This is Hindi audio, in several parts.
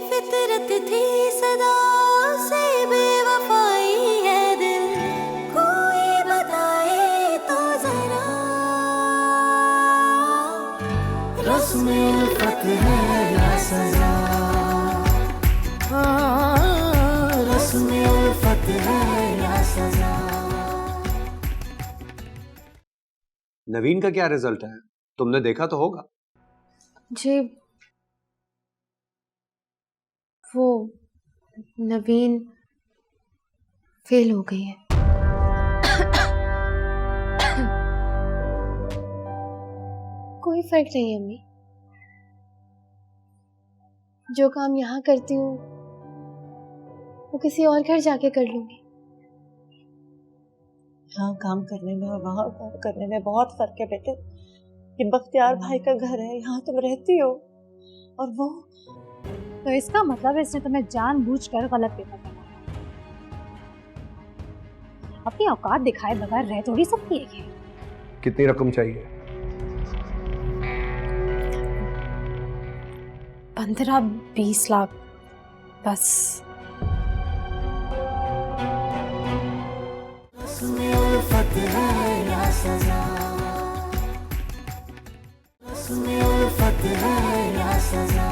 फितरत थी सदा से बेवफाई है दिल, कोई बताए तो जरा रस्म उल्फत है या सजा, रस्म उल्फत है या सजा। नवीन का क्या रिजल्ट है, तुमने देखा तो होगा। जी वो नवीन फेल हो गई है। कोई फर्क नहीं अम्मी, जो काम यहाँ करती हूँ वो किसी और घर जाके कर लूंगी। यहाँ काम करने में और वहाँ काम करने में बहुत फर्क है बेटे। ये बख्तियार भाई का घर है, यहाँ तुम रहती हो, और वो तो इसका मतलब है इसने तुम्हें जानबूझकर गलत पेपर बनाया। अपनी औकात दिखाए बगैर रह थोड़ी सकती है ये। कितनी रकम चाहिए? 15-20 लाख बस। रस्म उल्फत है या सजा, रस्म उल्फत है या सजा।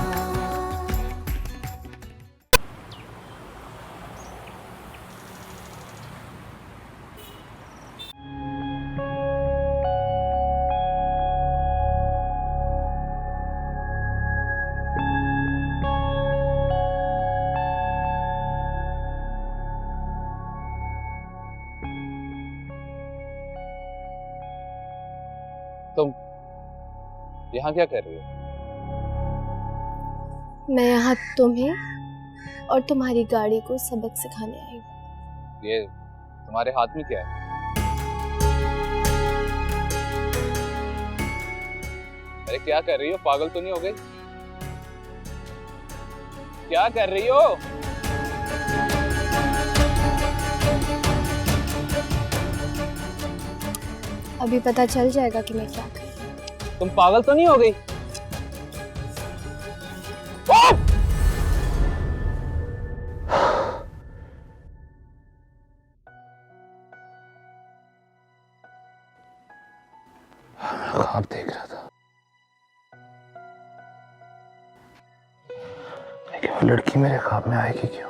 तुम यहाँ क्या कर रही हो? मैं यहाँ तुम्हें और तुम्हारी गाड़ी को सबक सिखाने आई हूँ। ये तुम्हारे हाथ में क्या है? अरे क्या कर रही हो, पागल तो नहीं हो गई? क्या कर रही हो? अभी पता चल जाएगा कि मैं क्या कर रही हूँ। तुम पागल तो नहीं हो गई? ख्वाब देख रहा था, लेकिन वो लड़की मेरे ख्वाब में आएगी क्यों?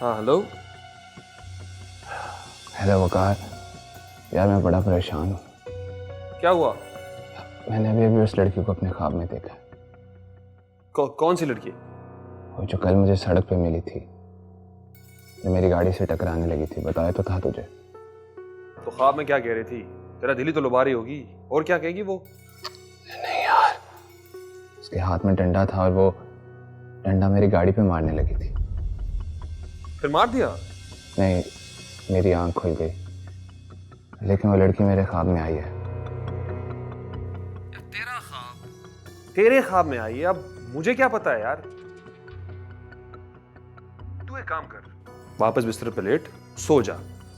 हाँ हेलो। हेलो वकार, यार मैं बड़ा परेशान हूँ। क्या हुआ? मैंने अभी उस लड़की को अपने ख्वाब में देखा। कौन सी लड़की? वो जो कल मुझे सड़क पे मिली थी, जो मेरी गाड़ी से टकराने लगी थी, बताया तो था तुझे। तो ख्वाब में क्या कह रही थी? तेरा दिल ही तो लुभा रही होगी, और क्या कहेगी वो? नहीं यार, उसके हाथ में डंडा था और वो डंडा मेरी गाड़ी पे मारने लगी थी। फिर मार दिया? नहीं, मेरी आंख खुल गई, लेकिन वो लड़की मेरे ख्वाब में आई है। तेरा ख्वाब? तेरे ख्वाब में आई है? अब मुझे क्या पता है यार। तू एक काम कर, वापस बिस्तर पे लेट, सो जा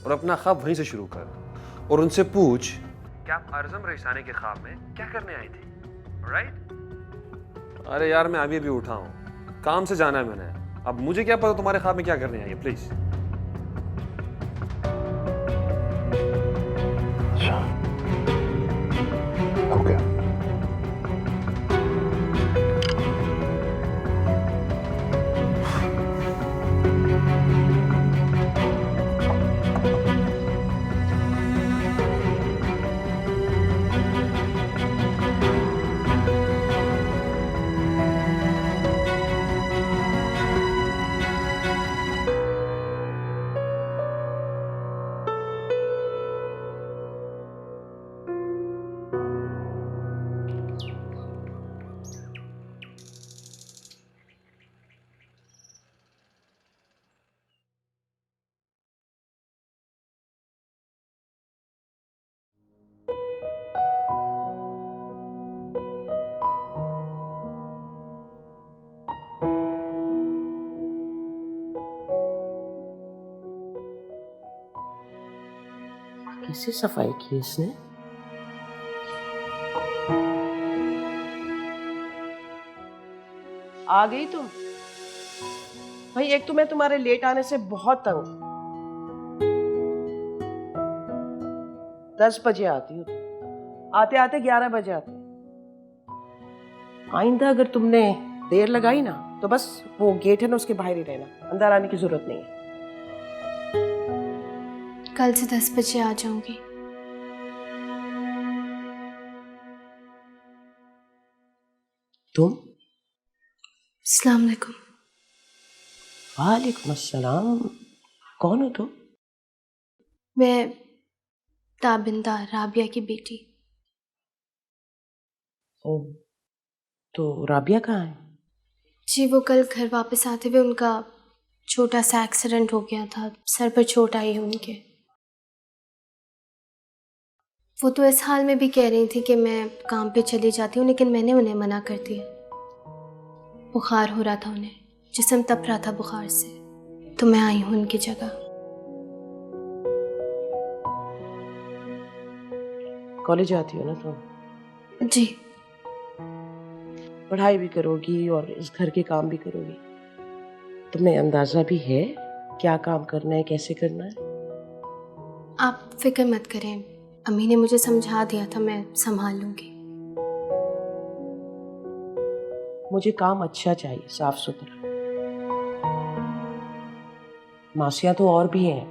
और अपना ख्वाब वहीं से शुरू कर, और उनसे पूछ क्या आप आज़म रईसानी के ख्वाब में क्या करने आई थी। ऑलराइट? अरे यार मैं अभी अभी उठा हूँ, काम से जाना है मैंने। अब मुझे क्या पता तुम्हारे ख्वाब में क्या करने आई है। प्लीज। ओके। कैसे सफाई की इसने? आ गई तुम? भाई एक तो मैं तुम्हारे लेट आने से बहुत तंग हूं। 10 बजे आती हूँ, आते आते 11 बजे आते। आइंदा अगर तुमने देर लगाई ना तो बस वो गेट है ना उसके बाहर ही रहना, अंदर आने की जरूरत नहीं है। कल से 10 बजे आ जाऊंगी। तुम? अस्सलाम वालेकुम। वालेकुम अस्सलाम। कौन हो तुम? मैं ताबिंदा राबिया की बेटी। ओ, तो राबिया कहाँ है? जी वो कल घर वापस आते हुए उनका छोटा सा एक्सीडेंट हो गया था, सर पर चोट आई है उनके। वो तो इस हाल में भी कह रही थी कि मैं काम पे चली जाती हूँ, लेकिन मैंने उन्हें मना कर दिया। बुखार हो रहा था उन्हें, जिस्म तप रहा था बुखार से, तो मैं आई हूँ उनकी जगह। कॉलेज आती हो ना तुम? जी। पढ़ाई भी करोगी और इस घर के काम भी करोगी। तुम्हें अंदाजा भी है क्या काम करना है, कैसे करना है? आप फिक्र मत करें, अम्मी ने मुझे समझा दिया था, मैं संभाल लूंगी। मुझे काम अच्छा चाहिए, साफ सुथरा। मासियां तो और भी हैं,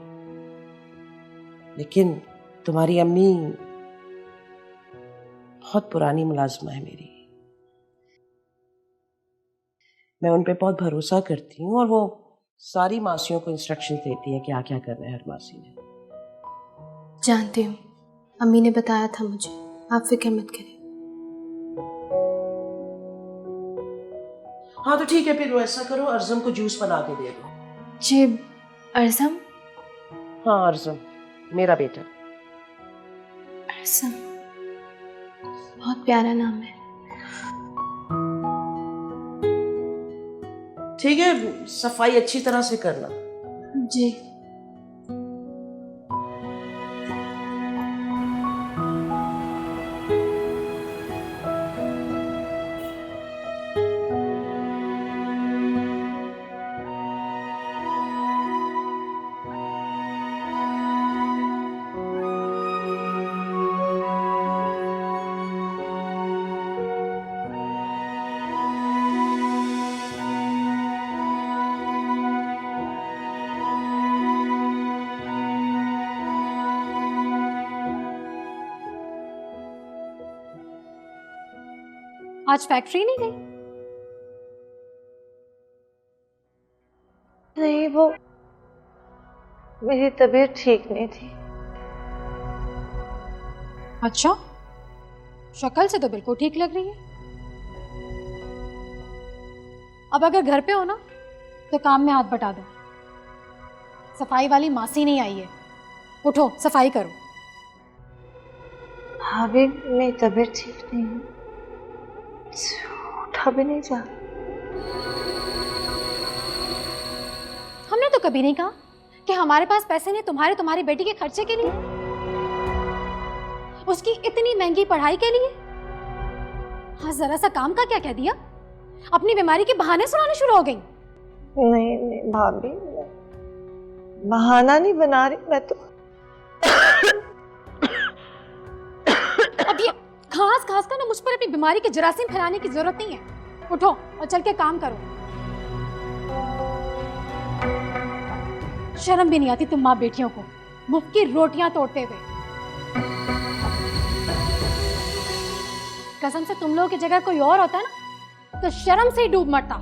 लेकिन तुम्हारी अम्मी बहुत पुरानी मुलाजमा है मेरी। मैं उन पे बहुत भरोसा करती हूँ और वो सारी मासियों को इंस्ट्रक्शन देती है क्या क्या करना है हर मासी ने। जानती हूँ, अम्मी ने बताया था मुझे, आप फिक्र मत करें। हाँ तो ठीक है, फिर ऐसा करो अर्ज़म को जूस बना के दे दो। जी। अर्ज़म? हाँ अर्ज़म, मेरा बेटा। अर्ज़म बहुत प्यारा नाम है। ठीक है, सफाई अच्छी तरह से करना। जी। आज फैक्ट्री नहीं गई? नहीं, वो मेरी तबीयत ठीक नहीं थी। अच्छा, शक्ल से तो बिल्कुल ठीक लग रही है। अब अगर घर पे हो ना तो काम में हाथ बटा दो। सफाई वाली मासी नहीं आई है, उठो सफाई करो। भाभी मेरी तबीयत ठीक नहीं है, उठा भी नहीं जा। हमने तो कभी नहीं कहा कि हमारे पास पैसे नहीं तुम्हारी बेटी के खर्चे के लिए, उसकी इतनी महंगी पढ़ाई के लिए। हाँ, जरा सा काम का क्या कह दिया, अपनी बीमारी के बहाने सुनाने शुरू हो गई। नहीं नहीं भाभी, बहाना नहीं बना रही मैं तो। अब ये खास का ना मुझ पर अपनी बीमारी के जरासीम फैलाने की जरूरत नहीं है। उठो और चल के काम करो। शर्म भी नहीं आती तुम माँ बेटियों को, मुफ्त की रोटियां तोड़ते हुए। कसम से तुम लोगों की जगह कोई और होता ना तो शर्म से ही डूब मरता।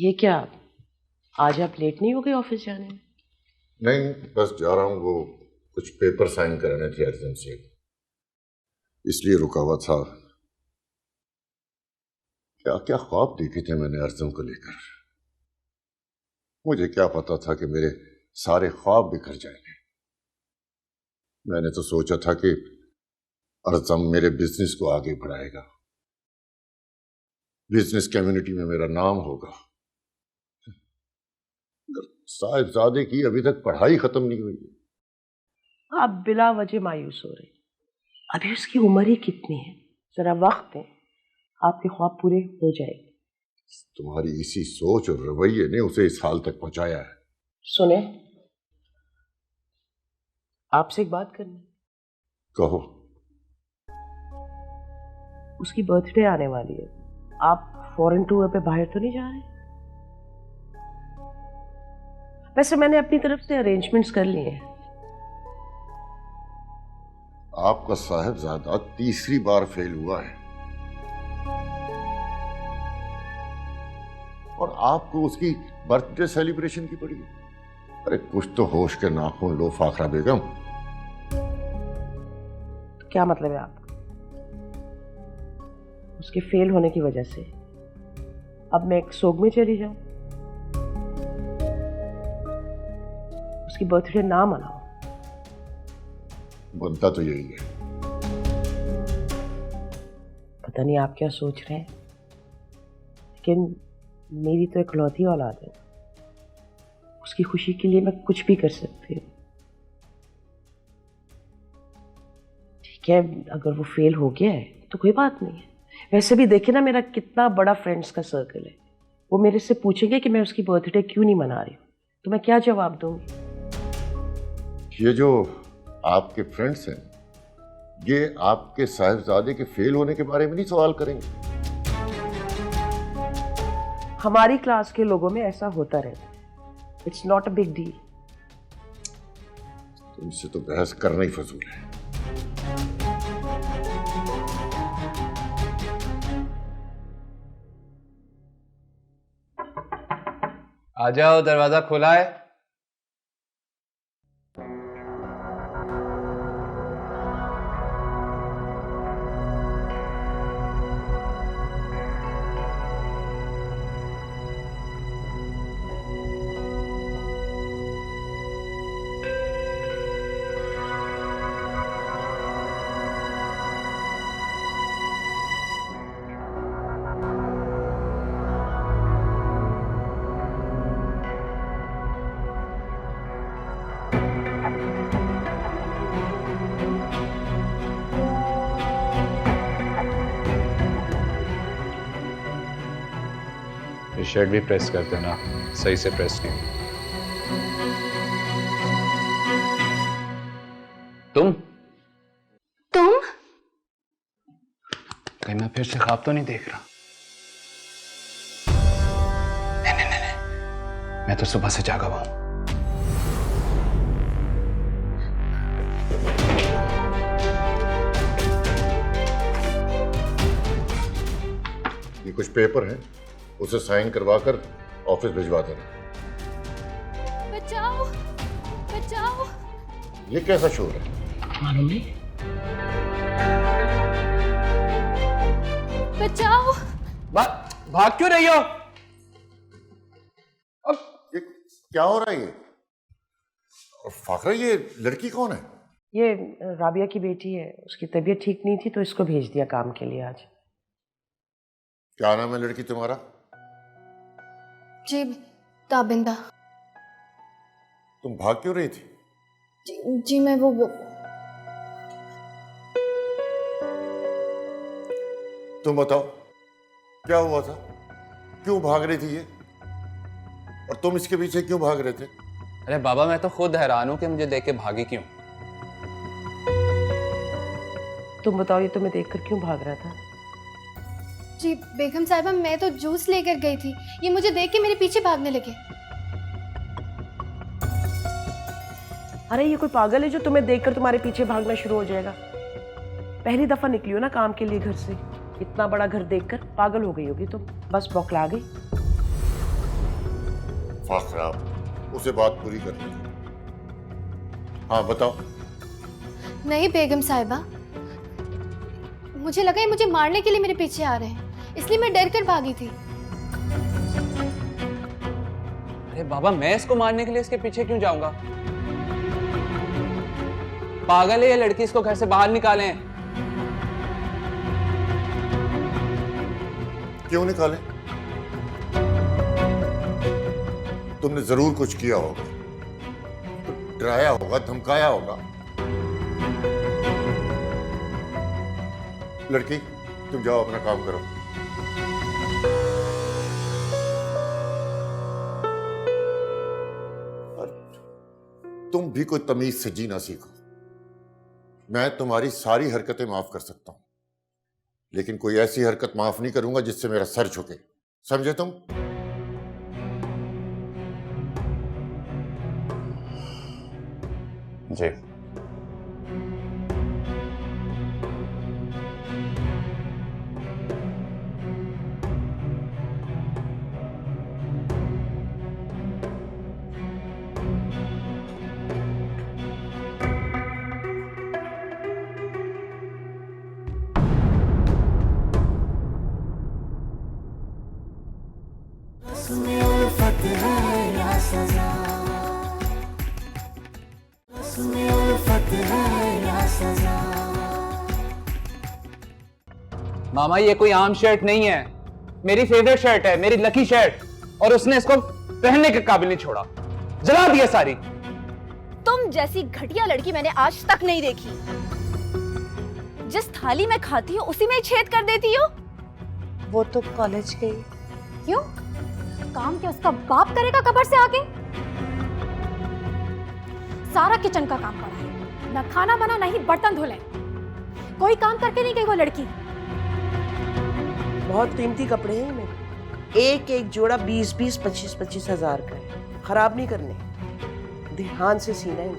ये क्या, आज आप लेट नहीं हो गए ऑफिस जाने में? नहीं, बस जा रहा हूँ, वो कुछ पेपर साइन कराने थे अर्जुन से, इसलिए रुका हुआ था। क्या क्या ख्वाब देखे थे मैंने अर्जुन को लेकर। मुझे क्या पता था कि मेरे सारे ख्वाब बिखर जाएंगे। मैंने तो सोचा था कि अर्जुन मेरे बिजनेस को आगे बढ़ाएगा, बिजनेस कम्युनिटी में मेरा नाम होगा। साहिबजादे की अभी तक पढ़ाई खत्म नहीं हुई है। आप बिला वजह मायूस हो रहे, अभी उसकी उम्र ही कितनी है, जरा वक्त है, आपके ख्वाब पूरे हो जाएंगे। तुम्हारी इसी सोच और रवैये ने उसे इस हाल तक पहुंचाया है। सुने, आपसे एक बात करनी। कहो। उसकी बर्थडे आने वाली है, आप फॉरेन टूर पे बाहर तो नहीं जा रहे? वैसे मैंने अपनी तरफ से अरेंजमेंट्स कर लिए हैं। आपका साहिबजादा तीसरी बार फेल हुआ है और आपको उसकी बर्थडे सेलिब्रेशन की पड़ी है। अरे कुछ तो होश के नाखून लो फाखरा बेगम। क्या मतलब है आपका? उसके फेल होने की वजह से अब मैं एक सोग में चली जाऊं? उसकी बर्थडे ना मनाओ। बनता तो यही है। पता नहीं आप क्या सोच रहे हैं, लेकिन मेरी तो इकलौती औलाद है, उसकी खुशी के लिए मैं कुछ भी कर सकती हूँ। ठीक है, अगर वो फेल हो गया है तो कोई बात नहीं है। वैसे भी देखिए ना, मेरा कितना बड़ा फ्रेंड्स का सर्कल है। वो मेरे से पूछेंगे कि मैं उसकी बर्थडे क्यों नहीं मना रही हूँ, तो मैं क्या जवाब दूंगी? ये जो आपके फ्रेंड्स हैं, ये आपके साहिबजादे के फेल होने के बारे में नहीं सवाल करेंगे? हमारी क्लास के लोगों में ऐसा होता रहता है। It's not a big deal. तुमसे तो बहस करना ही फजूल है। आ जाओ, दरवाजा खुला है। शर्ट भी प्रेस कर देना, सही से प्रेस नहीं। तुम कहीं मैं फिर से ख्वाब तो नहीं देख रहा? नहीं, मैं तो सुबह से जागा हुआ हूं। ये कुछ पेपर हैं, उसे साइन करवाकर ऑफिस भिजवा देना। बचाओ बचाओ। ये कैसा शोर है? मालूम नहीं। बचाओ। भाग क्यों रही हो? अब ये क्या हो रहा है? ये और फाखरा, ये लड़की कौन है? ये राबिया की बेटी है, उसकी तबीयत ठीक नहीं थी तो इसको भेज दिया काम के लिए आज। क्या नाम है लड़की तुम्हारा? जी ताबिंदा। तुम भाग क्यों रही थी? जी मैं वो तुम बताओ, क्या हुआ था? क्यों भाग रही थी ये? और तुम इसके पीछे क्यों भाग रहे थे? अरे बाबा, मैं तो खुद हैरान हूं कि मुझे देख के भागी क्यों। तुम बताओ, ये तुम्हें देखकर क्यों भाग रहा था? जी बेगम साहिबा, मैं तो जूस लेकर गई थी, ये मुझे देख के मेरे पीछे भागने लगे। अरे ये कोई पागल है जो तुम्हें देखकर तुम्हारे पीछे भागना शुरू हो जाएगा? पहली दफा निकली हो ना काम के लिए घर से, इतना बड़ा घर देखकर पागल हो गई होगी तुम, बस बौखला गई। दफा खराब, उसे बात पूरी कर ली। हाँ बताओ। नहीं बेगम साहिबा, मुझे लगा ये मुझे मारने के लिए मेरे पीछे आ रहे हैं, इसलिए मैं डर कर भागी थी। अरे बाबा, मैं इसको मारने के लिए इसके पीछे क्यों जाऊंगा? पागल है ये लड़की, इसको घर से बाहर निकालें। क्यों निकालें? तुमने जरूर कुछ किया होगा, डराया होगा, धमकाया होगा। लड़की, तुम जाओ अपना काम करो। और तुम भी कोई तमीज से जीना सीखो। मैं तुम्हारी सारी हरकतें माफ कर सकता हूं, लेकिन कोई ऐसी हरकत माफ नहीं करूंगा जिससे मेरा सर झुके, समझे तुम? जी। उसमें उल्फत है या सजा, उसमें उल्फत है या सजा। मामा, ये कोई आम शर्ट नहीं है, मेरी फेवरेट शर्ट है, मेरी लकी शर्ट, और उसने इसको पहनने के काबिल नहीं छोड़ा, जला दिया सारी। तुम जैसी घटिया लड़की मैंने आज तक नहीं देखी। जिस थाली में खाती हो उसी में ही छेद कर देती हो। वो तो कॉलेज गई। क्यों? काम क्या उसका बाप करेगा कब्र से आके? सारा किचन का काम पड़ा है, ना खाना बना ना ही बर्तन धुले। कोई काम करके नहीं गई वो लड़की। बहुत कीमती कपड़े हैं मेरे, एक एक जोड़ा 20-20, 25-25 हजार का है। खराब नहीं करने, ध्यान से सीना है।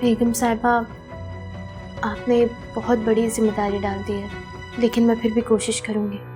बेगम साहिबा, आपने बहुत बड़ी जिम्मेदारी डाल दी है, लेकिन मैं फिर भी कोशिश करूंगी।